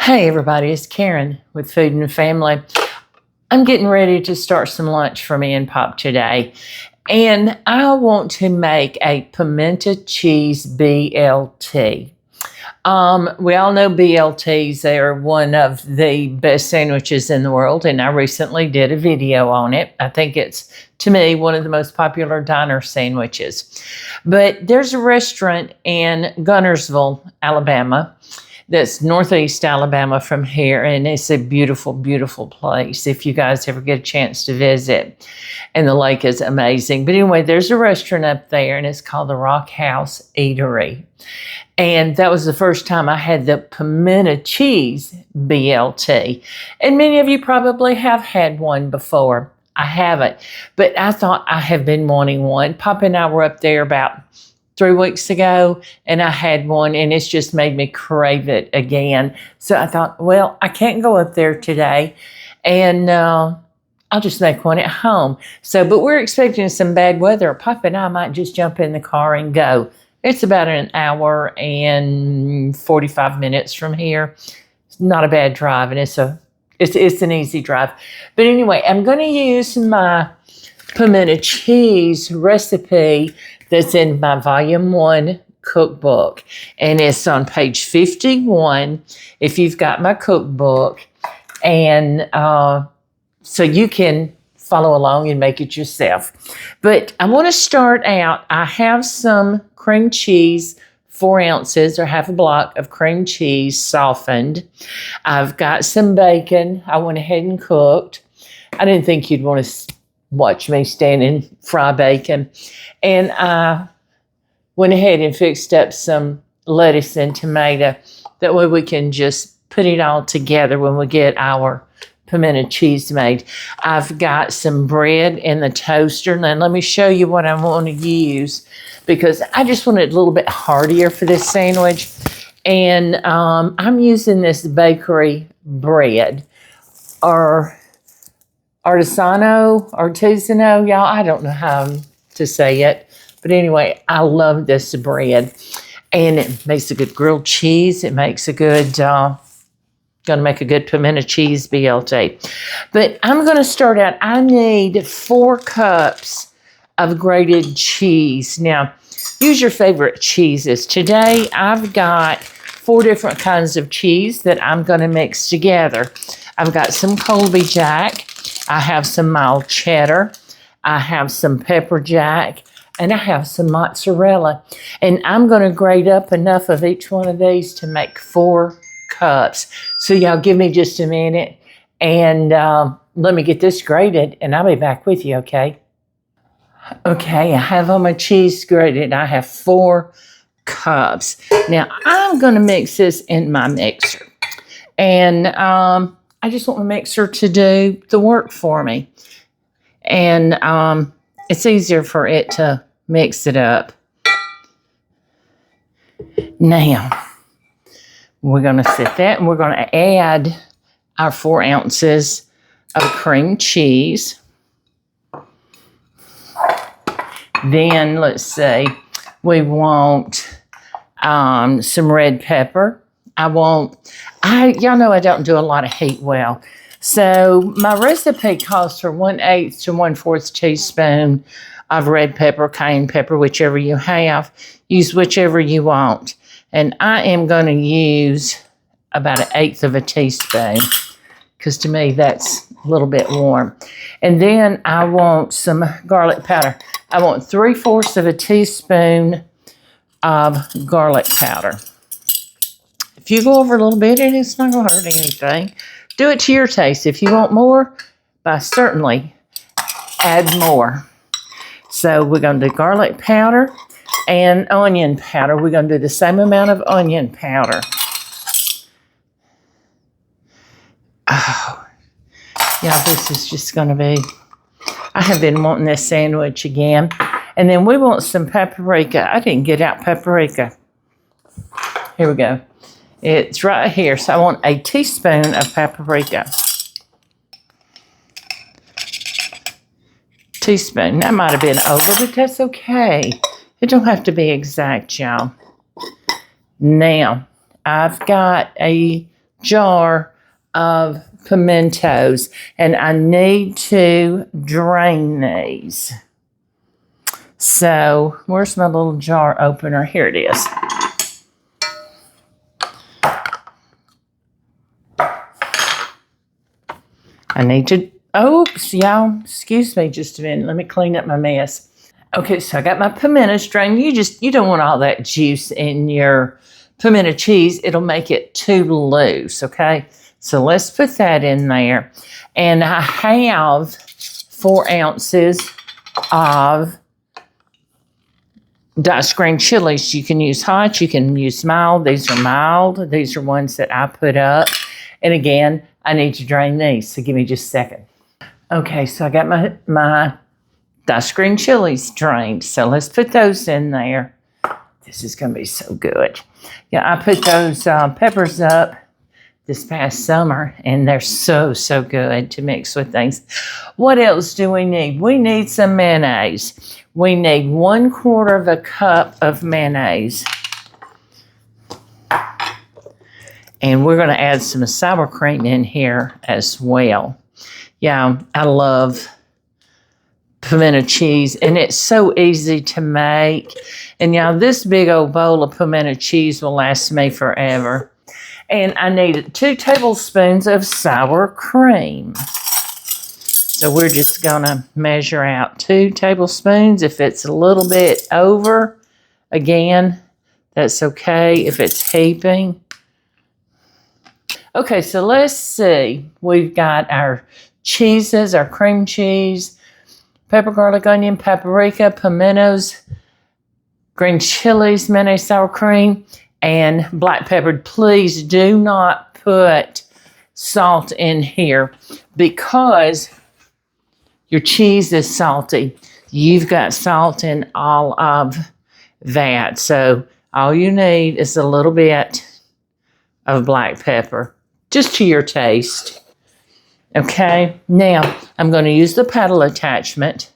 Hey everybody, it's Karen with Food and Family. I'm getting ready to start some lunch for me and Pop today. And I want to make a pimento cheese BLT. We all know BLTs. They are one of the best sandwiches in the world, and I recently did a video on it. I think it's, to me, one of the most popular diner sandwiches. But there's a restaurant in Gunnersville, Alabama, that's northeast Alabama from here, and it's a beautiful, beautiful place if you guys ever get a chance to visit. And the lake is amazing. But anyway, there's a restaurant up there, and it's called the Rock House Eatery. And that was the first time I had the pimento cheese BLT. And many of you probably have had one before. I haven't, but I thought I have been wanting one. Pop and I were up there about 3 weeks ago, and I had one, and it's just made me crave it again. So I thought, well, I can't go up there today, and I'll just make one at home. But we're expecting some bad weather. Pop and I might just jump in the car and go. It's about an hour and 45 minutes from here. It's not a bad drive, and it's an easy drive. But anyway, I'm going to use my pimento cheese recipe that's in my Volume 1 cookbook. And it's on page 51 if you've got my cookbook. And so you can follow along and make it yourself. But I want to start out, I have some cream cheese, 4 ounces or half a block of cream cheese softened. I've got some bacon I went ahead and cooked. I didn't think you'd want to watch me stand and fry bacon. And I went ahead and fixed up some lettuce and tomato. That way we can just put it all together when we get our pimento cheese made. I've got some bread in the toaster. Now let me show you what I want to use, because I just want it a little bit heartier for this sandwich. And I'm using this bakery bread, or artisanal, y'all. I don't know how to say it. But anyway, I love this bread. And it makes a good grilled cheese. It makes a good, going to make a good pimento cheese BLT. But I'm going to start out. I need 4 cups of grated cheese. Now, use your favorite cheeses. Today, I've got 4 different kinds of cheese that I'm going to mix together. I've got some Colby Jack. I have some mild cheddar. I have some pepper jack. And I have some mozzarella. And I'm going to grate up enough of each one of these to make 4 cups. So y'all give me just a minute. And let me get this grated. And I'll be back with you, okay? Okay, I have all my cheese grated. I have 4 cups. Now, I'm going to mix this in my mixer. And I just want my mixer to do the work for me. And it's easier for it to mix it up. Now, we're going to set that, and we're going to add our 4 ounces of cream cheese. Then, let's see, we want some red pepper. Y'all know I don't do a lot of heat well. So my recipe calls for 1/8 to 1/4 teaspoon of red pepper, cayenne pepper, whichever you have. Use whichever you want. And I am going to use about 1/8 of a teaspoon, because to me that's a little bit warm. And then I want some garlic powder. I want 3/4 of a teaspoon of garlic powder. If you go over a little bit, and it's not going to hurt anything, do it to your taste. If you want more, certainly add more. So we're going to do garlic powder and onion powder. We're going to do the same amount of onion powder. Oh, yeah, this is just going to be, I have been wanting this sandwich again. And then we want some paprika. I didn't get out paprika. Here we go. It's right here. So I want a teaspoon of paprika. Teaspoon. That might have been over, but that's okay. It don't have to be exact, y'all. Now, I've got a jar of pimentos, and I need to drain these. So where's my little jar opener? Here it is. I need to, oops, y'all, excuse me just a minute. Let me clean up my mess. Okay, so I got my pimento strained. You don't want all that juice in your pimento cheese. It'll make it too loose, okay? So let's put that in there. And I have 4 ounces of diced green chilies. You can use hot, you can use mild. These are mild. These are ones that I put up. And again, I need to drain these, so give me just a second. Okay, so I got my diced green chilies drained. So let's put those in there. This is going to be so good. Yeah, I put those peppers up this past summer, and they're so, so good to mix with things. What else do we need? We need some mayonnaise. We need 1/4 cup of mayonnaise. And we're going to add some sour cream in here as well. Yeah, I love pimento cheese, and it's so easy to make. And yeah, this big old bowl of pimento cheese will last me forever. And I need 2 tablespoons of sour cream. So we're just going to measure out 2 tablespoons. If it's a little bit over, again, that's okay if it's heaping. Okay, so let's see. We've got our cheeses, our cream cheese, pepper, garlic, onion, paprika, pimentos, green chilies, mayonnaise, sour cream, and black pepper. Please do not put salt in here because your cheese is salty. You've got salt in all of that. So all you need is a little bit of black pepper, just to your taste. Okay, now I'm going to use the paddle attachment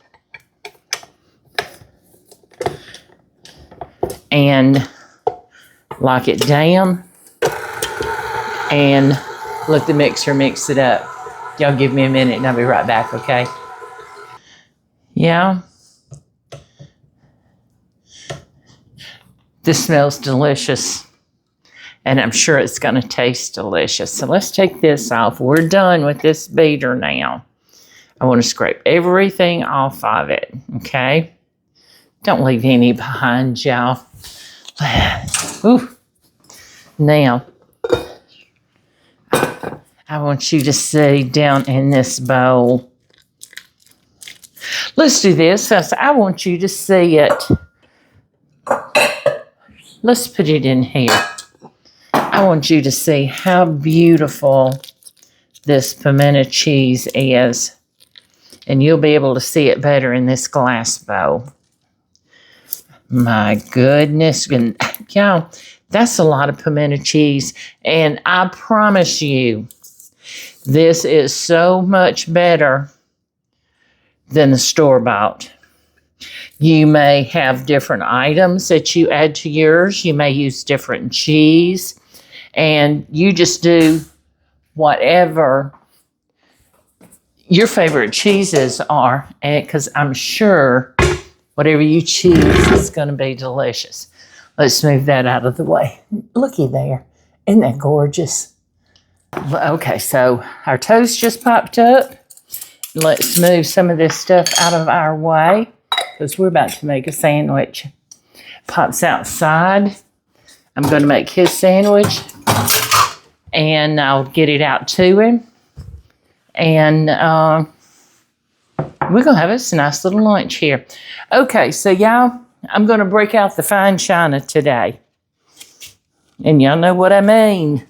and lock it down and let the mixer mix it up. Y'all give me a minute and I'll be right back, okay? Yeah. This smells delicious. And I'm sure it's going to taste delicious. So let's take this off. We're done with this beater now. I want to scrape everything off of it, okay? Don't leave any behind, y'all. Ooh. Now, I want you to see down in this bowl. Let's do this. I want you to see it. Let's put it in here. I want you to see how beautiful this pimento cheese is. And you'll be able to see it better in this glass bowl. My goodness. And y'all, that's a lot of pimento cheese. And I promise you, this is so much better than the store-bought. You may have different items that you add to yours. You may use different cheese. And you just do whatever your favorite cheeses are, because I'm sure whatever you choose is going to be delicious. Let's move that out of the way. Looky there. Isn't that gorgeous? Okay, so our toast just popped up. Let's move some of this stuff out of our way because we're about to make a sandwich. Pops outside. I'm going to make his sandwich, and I'll get it out to him. And we're going to have us a nice little lunch here. Okay, so y'all, I'm going to break out the fine china today. And y'all know what I mean.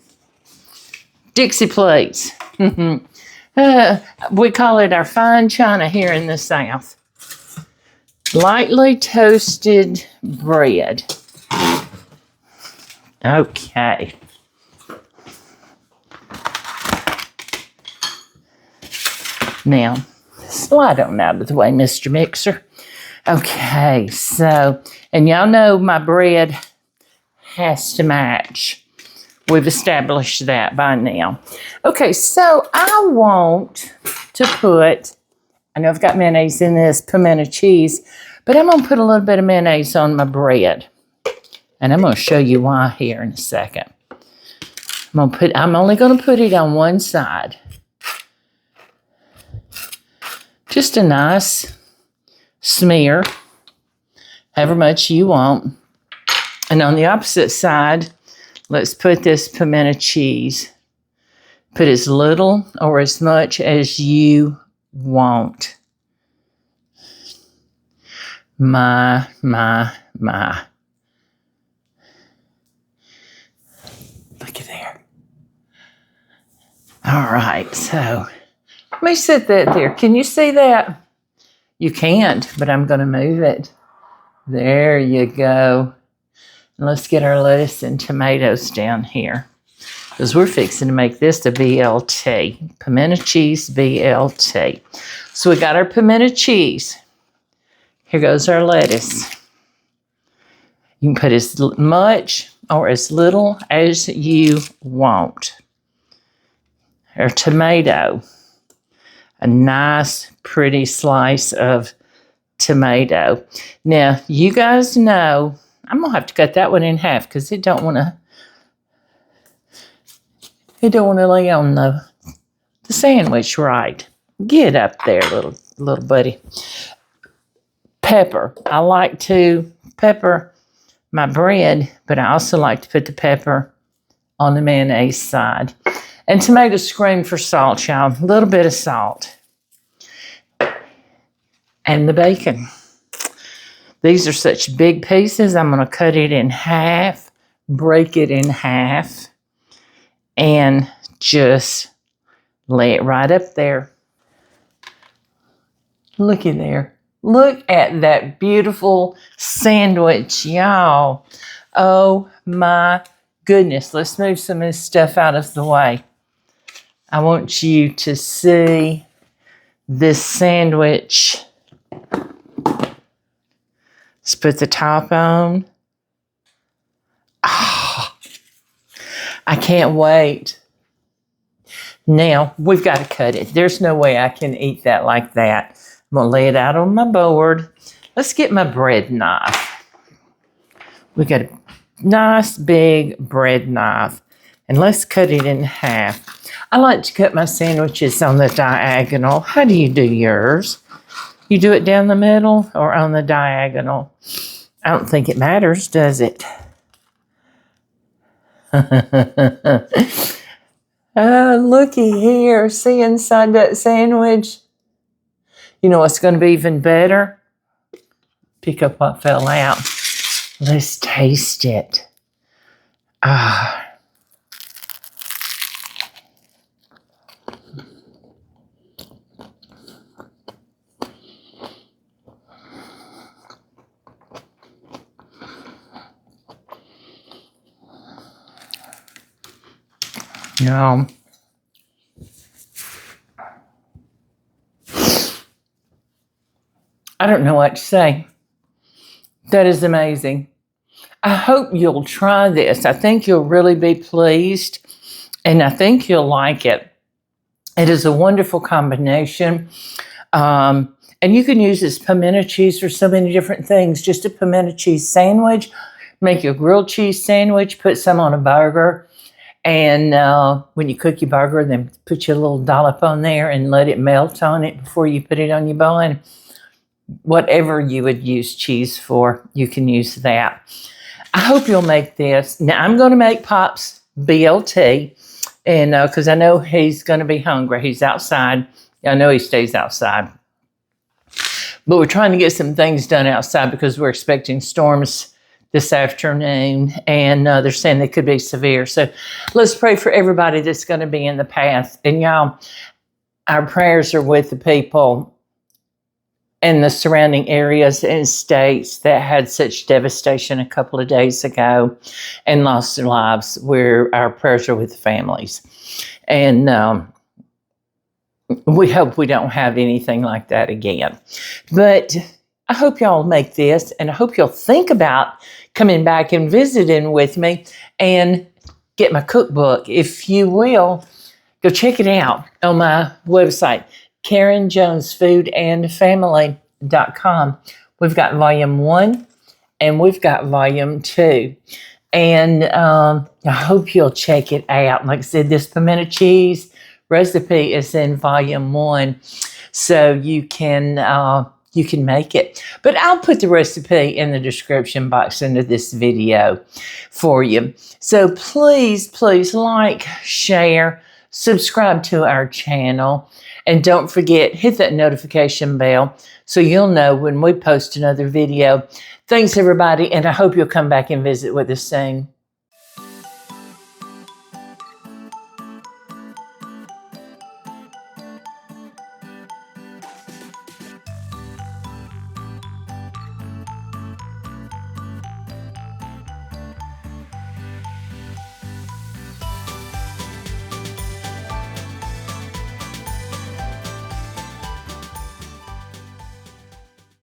Dixie plates. We call it our fine china here in the South. Lightly toasted bread. Okay. Now, slide on out of the way, Mr. Mixer. Okay, so, and y'all know my bread has to match We've established that by now. Okay, so I want to put, I know I've got mayonnaise in this pimento cheese, but I'm going to put a little bit of mayonnaise on my bread. And I'm going to show you why here in a second. I'm only going to put it on one side. Just a nice smear, however much you want. And on the opposite side, let's put this pimento cheese. Put as little or as much as you want. My. Look at there. All right, so let me set that there. Can you see that? You can't, but I'm going to move it. There you go. And let's get our lettuce and tomatoes down here, because we're fixing to make this a BLT, pimento cheese BLT. So we got our pimento cheese. Here goes our lettuce. You can put as much or as little as you want. Our tomato, a nice pretty slice of tomato. Now, you guys know, I'm going to have to cut that one in half because it don't want to lay on the sandwich right. Get up there, little buddy. Pepper. I like to pepper my bread, but I also like to put the pepper on the mayonnaise side. And tomatoes scream for salt, y'all. A little bit of salt. And the bacon. These are such big pieces. I'm going to cut it in half, break it in half, and just lay it right up there. Looky there. Look at that beautiful sandwich, y'all. Oh my goodness. Let's move some of this stuff out of the way. I want you to see this sandwich. Let's put the top on. Oh, I can't wait. Now, we've got to cut it. There's no way I can eat that like that. I'm going to lay it out on my board. Let's get my bread knife. We got a nice big bread knife. And let's cut it in half. I like to cut my sandwiches on the diagonal. How do you do yours? You do it down the middle or on the diagonal? I don't think it matters, does it? Oh, looky here. See inside that sandwich? You know what's going to be even better? Pick up what fell out. Let's taste it. Ah. No. I don't know what to say. That is amazing. I hope you'll try this. I think you'll really be pleased, and I think you'll like it. It is a wonderful combination. And you can use this pimento cheese for so many different things. Just a pimento cheese sandwich. Make your grilled cheese sandwich. Put some on a burger. And when you cook your burger, then put your little dollop on there and let it melt on it before you put it on your bun. Whatever you would use cheese for, you can use that. I hope you'll make this. Now, I'm going to make Pop's BLT, and because I know he's going to be hungry. He's outside. I know he stays outside. But we're trying to get some things done outside because we're expecting storms this afternoon, and they're saying they could be severe. So let's pray for everybody that's going to be in the path. And y'all, our prayers are with the people in the surrounding areas and states that had such devastation a couple of days ago and lost their lives. Our prayers are with the families. And we hope we don't have anything like that again. But I hope y'all make this, and I hope you'll think about coming back and visiting with me and get my cookbook, if you will, go check it out on my website, KarenJonesFoodAndFamily.com. We've got volume 1 and we've got volume 2. And I hope you'll check it out. Like I said, this pimento cheese recipe is in volume 1, so you can make it. But I'll put the recipe in the description box under this video for you. So please, please like, share, subscribe to our channel, and don't forget, hit that notification bell so you'll know when we post another video. Thanks, everybody, and I hope you'll come back and visit with us soon.